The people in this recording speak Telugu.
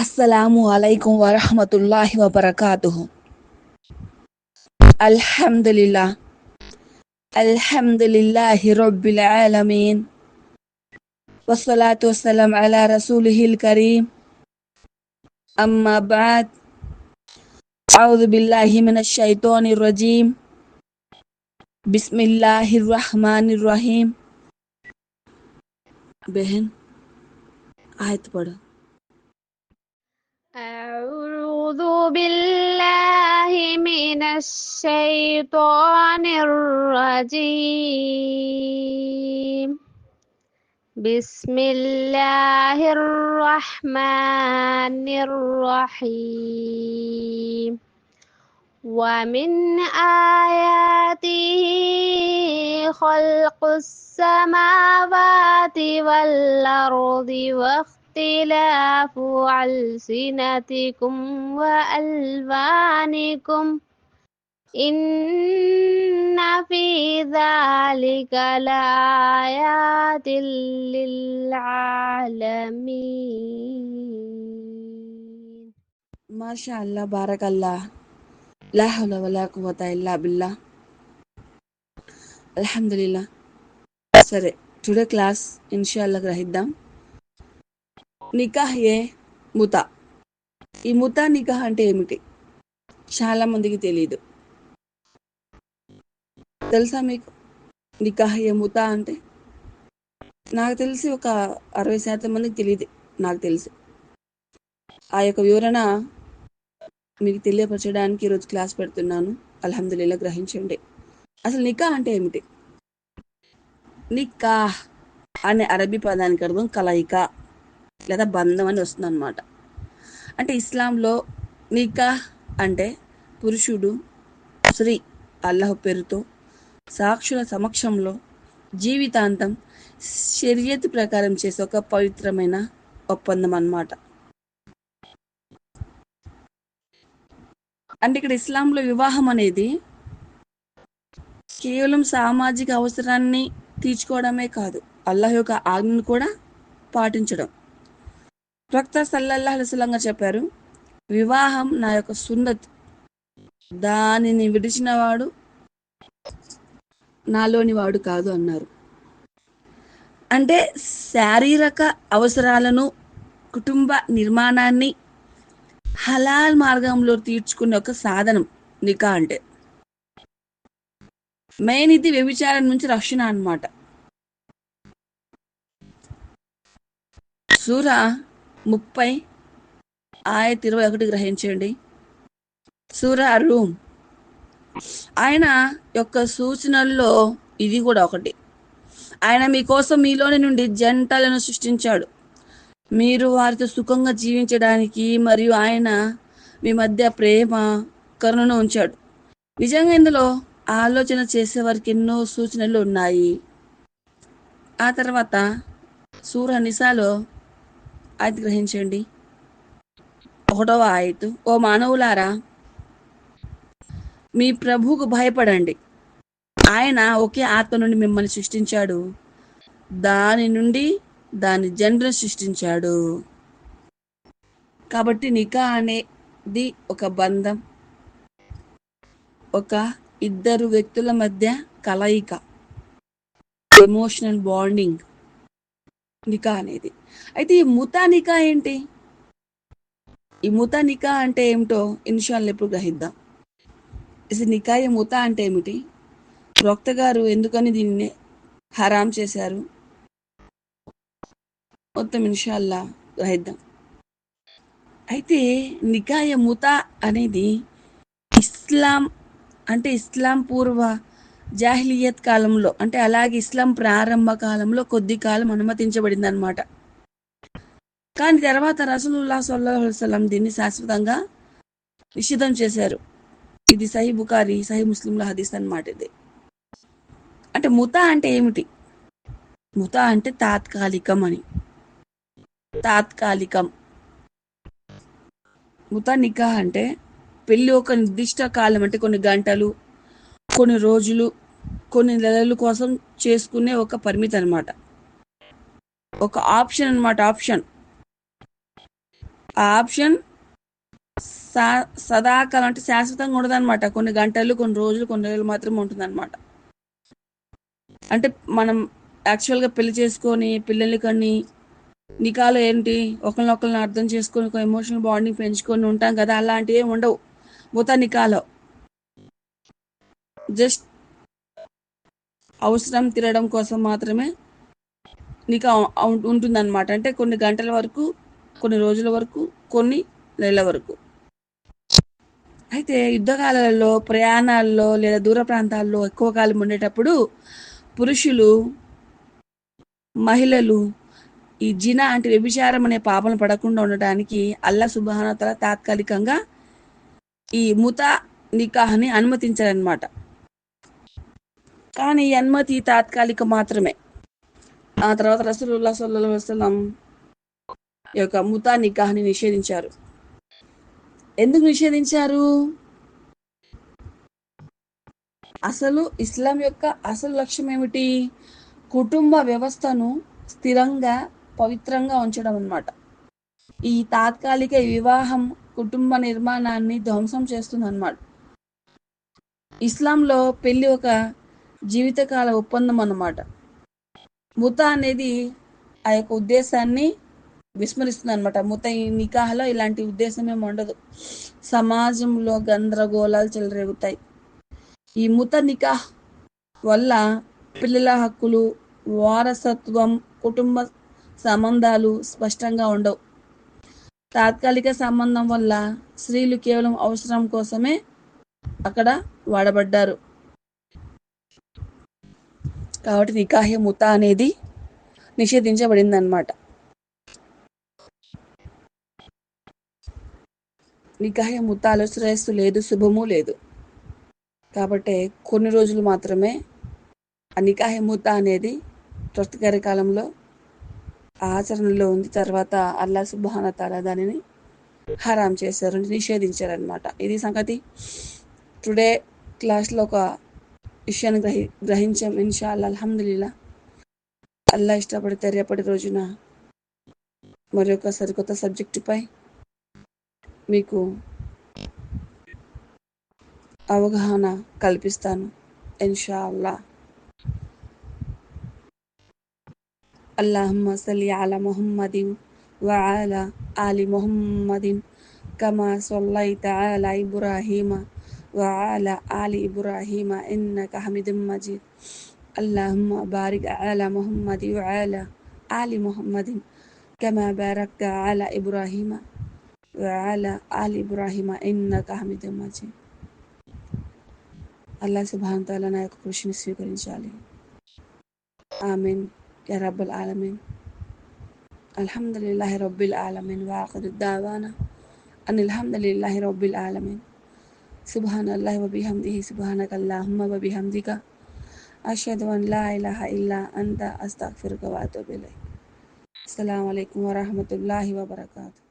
అస్సలాము అలైకుం వరహమతుల్లాహి వబరకాతుహు. అల్హమ్దులిల్లాహ్ అల్హమ్దులిల్లాహి రబ్బిల్ ఆలమీన్ వస్సలాతు వస్సలాం అలా రసూలిహిల్ కరీం. అమ్మా బఅద్. అఊజు బిల్లాహి మినష్ షైతానిర్ రజీం. బిస్మిల్లాహిర్ रहमानिर रहीम. बहन आयत पढ़ो. أعوذ بالله من الشيطان الرجيم. بسم الله الرحمن الرحيم. ومن آياته خلق السماوات والأرض واختلاف ألسنتكم وألوانكم إن في ذلك لآيات للعالمين. మాషా అల్లా బారకల్లా లా హౌల వలా కువత ఇల్లా బిల్లా. అల్హమ్దులిల్లా. సరే, టుడే క్లాస్ ఇన్షాల్లా గ్రహిద్దాం. నికాహ్ ఏ ముతా. ఈ ముతా నికాహ్ అంటే ఏమిటి? చాలా మందికి తెలియదు. తెలుసా మీకు నికాహ్ ఏ ముతా అంటే? నాకు తెలిసి ఒక 60% మందికి తెలియదు. నాకు తెలిసి ఆ యొక్క వివరణ మీకు తెలియపరచడానికి ఈరోజు క్లాస్ పెడుతున్నాను. అల్హమ్దులిల్లా, గ్రహించండి. అసలు నికాహ్ అంటే ఏమిటి? నికాహ్ అనే అరబీ పదానికి అర్థం కలయిక లేదా బంధం అని వస్తుంది అనమాట. అంటే ఇస్లాంలో నికాహ్ అంటే పురుషుడు స్త్రీ అల్లాహ్ పేరుతో సాక్షుల సమక్షంలో జీవితాంతం షరియత్ ప్రకారం చేసే ఒక పవిత్రమైన ఒప్పందం అన్నమాట. అంటే ఇక్కడ ఇస్లాంలో వివాహం అనేది కేవలం సామాజిక అవసరాన్ని తీర్చుకోవడమే కాదు, అల్లాహ్ యొక్క ఆజ్ఞను కూడా పాటించడం. ప్రవక్త సల్లల్లాహు అలైహి వసల్లం గారు చెప్పారు, వివాహం నా యొక్క సున్నత్, దానిని విడిచిన వాడు నాలోని వాడు కాదు అన్నారు. అంటే శారీరక అవసరాలను, కుటుంబ నిర్మాణాన్ని హలాల్ మార్గంలో తీర్చుకునే ఒక సాధనం నికా అంటే. మెయిన్ ఇది వ్యభిచారం నుంచి రక్షణ అన్నమాట. సూరా 30 ఆయత్ 21 గ్రహించండి. సూరా రూమ్. ఆయన యొక్క సూచనల్లో ఇది కూడా ఒకటి. ఆయన మీకోసం మీలోని నుండి జంటలను సృష్టించాడు, మీరు వారితో సుఖంగా జీవించడానికి, మరియు ఆయన మీ మధ్య ప్రేమ కరుణను ఉంచాడు. నిజంగా ఇందులో ఆలోచన చేసేవారికి ఎన్నో సూచనలు ఉన్నాయి. ఆ తర్వాత సూరా నిసాలో ఆయత్ గ్రహించండి. 1వ ఆయత్. ఓ మానవులారా, మీ ప్రభువుకు భయపడండి. ఆయన ఒకే ఆత్మ నుండి మిమ్మల్ని సృష్టించాడు, దాని నుండి దాని జంటను సృష్టించాడు. కాబట్టి నికా అనేది ఒక బంధం, ఒక ఇద్దరు వ్యక్తుల మధ్య కలయిక, ఎమోషనల్ బాండింగ్ నికా అనేది. అయితే ఈ ముతా నికా ఏంటి? ఈ ముతా నికా అంటే ఏమిటో ఇన్షాల్లా ఎప్పుడు గ్రహిద్దాం. అసలు నికాయ ముతా అంటే ఏమిటి? ప్రవక్త గారు ఎందుకని దీన్ని హరాం చేశారు? మొత్తం ఇన్షాల్లా గ్రహిద్దాం. అయితే నికాయ ముతా అనేది ఇస్లాం అంటే ఇస్లాం పూర్వ జాహిలియత్ కాలంలో, అంటే అలాగే ఇస్లాం ప్రారంభ కాలంలో కొద్ది కాలం అనుమతించబడింది అనమాట. కానీ తర్వాత రసూలుల్లాహ్ సల్లల్లాహు అలైహి వసల్లం దీన్ని శాశ్వతంగా నిషిద్ధం చేశారు. ఇది సహీ బుఖారీ, సహీ ముస్లింల హదీస్ అన్నమాట. ఇది అంటే ముతా అంటే ఏమిటి? ముతా అంటే తాత్కాలికం అని. తాత్కాలికం. ముతా నికాహ్ అంటే పెళ్ళి ఒక నిర్దిష్ట కాలం, అంటే కొన్ని గంటలు, కొన్ని రోజులు, కొన్ని నెలల కోసం చేసుకునే ఒక పరిమితి అనమాట. ఒక ఆప్షన్ అనమాట. ఆ ఆప్షన్ సదాకాలం అంటే శాశ్వతంగా ఉండదన్నమాట. కొన్ని గంటలు, కొన్ని రోజులు, కొన్ని నెలలు మాత్రమే ఉంటుందన్నమాట. అంటే మనం యాక్చువల్గా పెళ్లి చేసుకొని పిల్లల్ని కని నికాలో ఏంటి ఒకరినొకరిని అర్థం చేసుకొని ఒక ఎమోషనల్ బాండింగ్ పెంచుకొని ఉంటాం కదా, అలాంటివి ఏమి ఉండవు ముతా నికాలో. జస్ట్ అవసరం తిరగడం కోసం మాత్రమే నికా ఉంటుందన్నమాట. అంటే కొన్ని గంటల వరకు, కొన్ని రోజుల వరకు, కొన్ని నెలల వరకు. అయితే యుద్ధకాలాలలో, ప్రయాణాల్లో లేదా దూర ప్రాంతాల్లో ఎక్కువ కాలం ఉండేటప్పుడు పురుషులు, మహిళలు ఈ జినా అంటే వ్యభిచారం అనే పాపం పడకుండా ఉండటానికి అల్లా సుబ్హానహు వ తఆలా తాత్కాలికంగా ఈ ముతా నికాహ్ని అనుమతించారనమాట. కానీ ఈ అనుమతి తాత్కాలిక మాత్రమే. ఆ తర్వాత రసూలుల్లాహ్ సల్లల్లాహు అలైహి వసల్లం ఈ యొక్క ముతా నికాహ్ని నిషేధించారు. ఎందుకు నిషేధించారు? అసలు ఇస్లాం యొక్క అసలు లక్ష్యం ఏమిటి? కుటుంబ వ్యవస్థను స్థిరంగా, పవిత్రంగా ఉంచడం అన్నమాట. ఈ తాత్కాలిక వివాహం కుటుంబ నిర్మాణాన్ని ధ్వంసం చేస్తుందన్నమాట. ఇస్లాంలో పెళ్లి ఒక జీవితకాల ఒప్పందం అన్నమాట. ముతా అనేది ఆ యొక్క ఉద్దేశాన్ని విస్మరిస్తుంది అనమాట. ముత ఈ నికాహలో ఇలాంటి ఉద్దేశం ఏమి ఉండదు. సమాజంలో గందరగోళాలు చెలరేగుతాయి. ఈ ముత నికాహ్ వల్ల పిల్లల హక్కులు, వారసత్వం, కుటుంబ సంబంధాలు స్పష్టంగా ఉండవు. తాత్కాలిక సంబంధం వల్ల స్త్రీలు కేవలం అవసరం కోసమే అక్కడ వాడబడ్డారు. కాబట్టి నికాహే ముతా అనేది నిషేధించబడింది అనమాట. నికాహే ముతాలో శ్రేయస్సు లేదు, శుభము లేదు. కాబట్టి కొన్ని రోజులు మాత్రమే ఆ నికాహే ముతా అనేది ప్రస్తుత కాలంలో ఆచరణలో ఉంది. తర్వాత అల్లా సుబ్హానహు వ తఆలా దానిని హరాం చేశారు, నిషేధించారనమాట. ఇది సంగతి. టుడే క్లాస్లో ఒక విషయాన్ని గ్రహించాం. ఇన్షా అల్లా, అల్హమ్దులిల్లా. అల్లా ఇష్టపడితే రేపటి రోజున మరి ఒక సరికొత్త సబ్జెక్టుపై మీకు అవగాహన కల్పిస్తాను ఇన్షా అల్లా. అల్లాహుమ్మ సల్లి అలా ముహమ్మదిన్ వ అలా ఆలి ముహమ్మదిన్ కమా సల్లైత అలా ఇబ్రాహీమ వ అలా ఆలి ఇబ్రాహీమ ఇన్నక హమీదుమ్ మజీద్. అల్లాహుమ్మ బారిక్ అలా ముహమ్మది వ అలా ఆలి ముహమ్మదిన్ కమా బారక్త అలా ఇబ్రాహీమ వ అలా ఆలి ఇబ్రాహీమ ఇన్నక హమీదుమ్ మజీద్. అల్లా సుబ్హానహు వ తఆలా నా యొక్క కృషిని స్వీకరించాలి. ఆమీన్ యా రబ్బల్ ఆలమీన్. అల్హమ్దులిల్లాహి రబ్బిల్ ఆలమీన్ వ ఆఖిరు దావానా అనిల్ హమ్దులిల్లాహి రబ్బిల్ ఆలమీన్. సుబ్హానల్లాహి వ బిహమ్దిహి సుబ్హానక అల్లాహుమ్మ వ బిహమ్దిక అష్హదు అన్ లా ఇలాహ ఇల్లా అంత అస్తగ్ఫిరుక వ అతూబు ఇలైక్. అస్సలాము అలైకుం వ రహ్మతుల్లాహి వ బరకాతుహు.